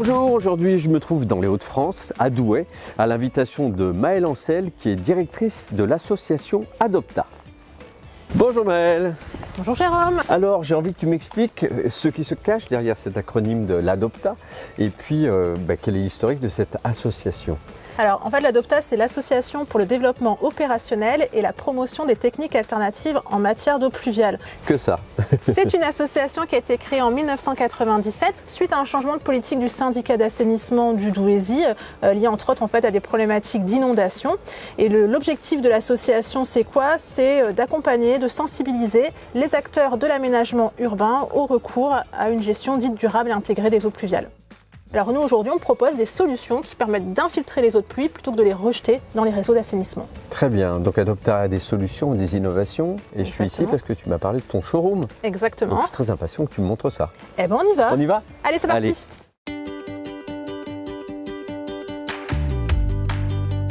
Bonjour, aujourd'hui je me trouve dans les Hauts-de-France, à Douai, à l'invitation de Maëlle Ancel, qui est directrice de l'association Adopta. Bonjour Maëlle. Bonjour Jérôme. Alors j'ai envie que tu m'expliques ce qui se cache derrière cet acronyme de l'Adopta et puis quel est l'historique de cette association. Alors en fait l'Adopta c'est l'association pour le développement opérationnel et la promotion des techniques alternatives en matière d'eau pluviale. Que ça. C'est une association qui a été créée en 1997 suite à un changement de politique du syndicat d'assainissement du Douaisis lié entre autres en fait à des problématiques d'inondation. Et l'objectif de l'association c'est quoi? C'est d'accompagner, de sensibiliser les acteurs de l'aménagement urbain au recours à une gestion dite durable et intégrée des eaux pluviales. Alors nous aujourd'hui on propose des solutions qui permettent d'infiltrer les eaux de pluie plutôt que de les rejeter dans les réseaux d'assainissement. Très bien, donc Adopta a des solutions, des innovations et Exactement. Je suis ici parce que tu m'as parlé de ton showroom. Exactement. Donc, je suis très impatient que tu me montres ça. Eh ben on y va. On y va? Allez c'est parti. Allez.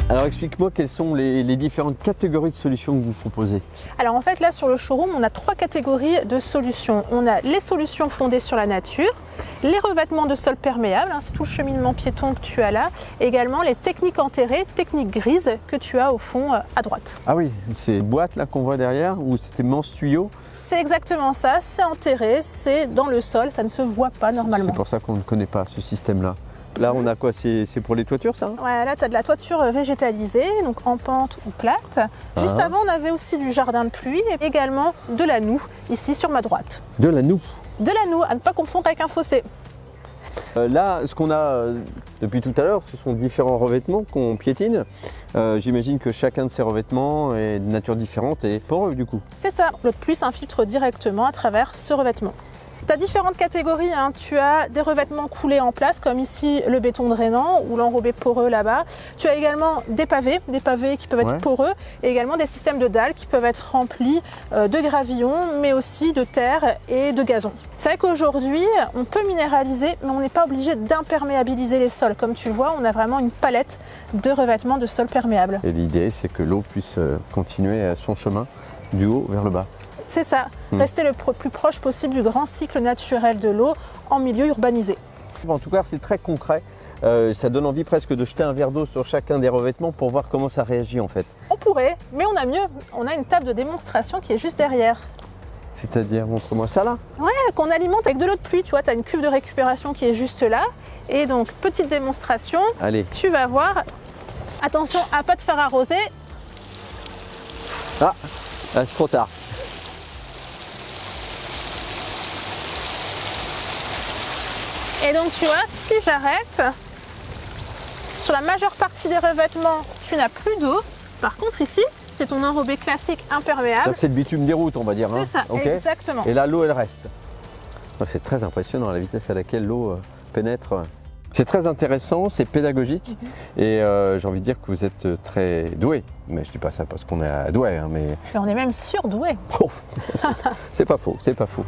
Alors explique-moi quelles sont les différentes catégories de solutions que vous proposez. Alors en fait là sur le showroom on a 3 catégories de solutions. On a les solutions fondées sur la nature, les revêtements de sol perméables, c'est tout le cheminement piéton que tu as là, et également les techniques enterrées, techniques grises que tu as au fond à droite. Ah oui, ces boîtes là qu'on voit derrière ou ces immenses tuyaux. C'est exactement ça, c'est enterré, c'est dans le sol, ça ne se voit pas normalement. C'est pour ça qu'on ne connaît pas ce système-là. Là, on a quoi? C'est pour les toitures, ça? Ouais, là, tu as de la toiture végétalisée, donc en pente ou plate. Juste avant, on avait aussi du jardin de pluie et également de la noue, ici sur ma droite. De la noue. De la noue, à ne pas confondre avec un fossé. Là, ce qu'on a depuis tout à l'heure, ce sont différents revêtements qu'on piétine. J'imagine que chacun de ces revêtements est de nature différente et poreux, du coup. C'est ça, l'eau de pluie s'infiltre directement à travers ce revêtement. Tu as différentes catégories, tu as des revêtements coulés en place comme ici le béton drainant ou l'enrobé poreux là-bas. Tu as également des pavés qui peuvent être poreux et également des systèmes de dalles qui peuvent être remplis de gravillons mais aussi de terre et de gazon. C'est vrai qu'aujourd'hui on peut minéraliser mais on n'est pas obligé d'imperméabiliser les sols. Comme tu le vois, on a vraiment une palette de revêtements de sol perméables. Et l'idée c'est que l'eau puisse continuer son chemin du haut vers le bas. C'est ça, rester le plus proche possible du grand cycle naturel de l'eau en milieu urbanisé. En tout cas, c'est très concret. Ça donne envie presque de jeter un verre d'eau sur chacun des revêtements pour voir comment ça réagit en fait. On pourrait, mais on a mieux. On a une table de démonstration qui est juste derrière. C'est-à-dire, montre-moi ça là. Ouais, qu'on alimente avec de l'eau de pluie. Tu vois, tu as une cuve de récupération qui est juste là. Et donc, petite démonstration. Allez. Tu vas voir. Attention à pas te faire arroser. Ah, c'est trop tard. Et donc tu vois, si j'arrête, sur la majeure partie des revêtements, tu n'as plus d'eau. Par contre ici, c'est ton enrobé classique imperméable. Donc c'est le bitume des routes, on va dire. C'est ça, Okay. exactement. Et là, l'eau, elle reste. C'est très impressionnant la vitesse à laquelle l'eau pénètre. C'est très intéressant, c'est pédagogique et j'ai envie de dire que vous êtes très doué. Mais je dis pas ça parce qu'on est à Douai, mais on est même surdoué. c'est pas faux, c'est pas faux.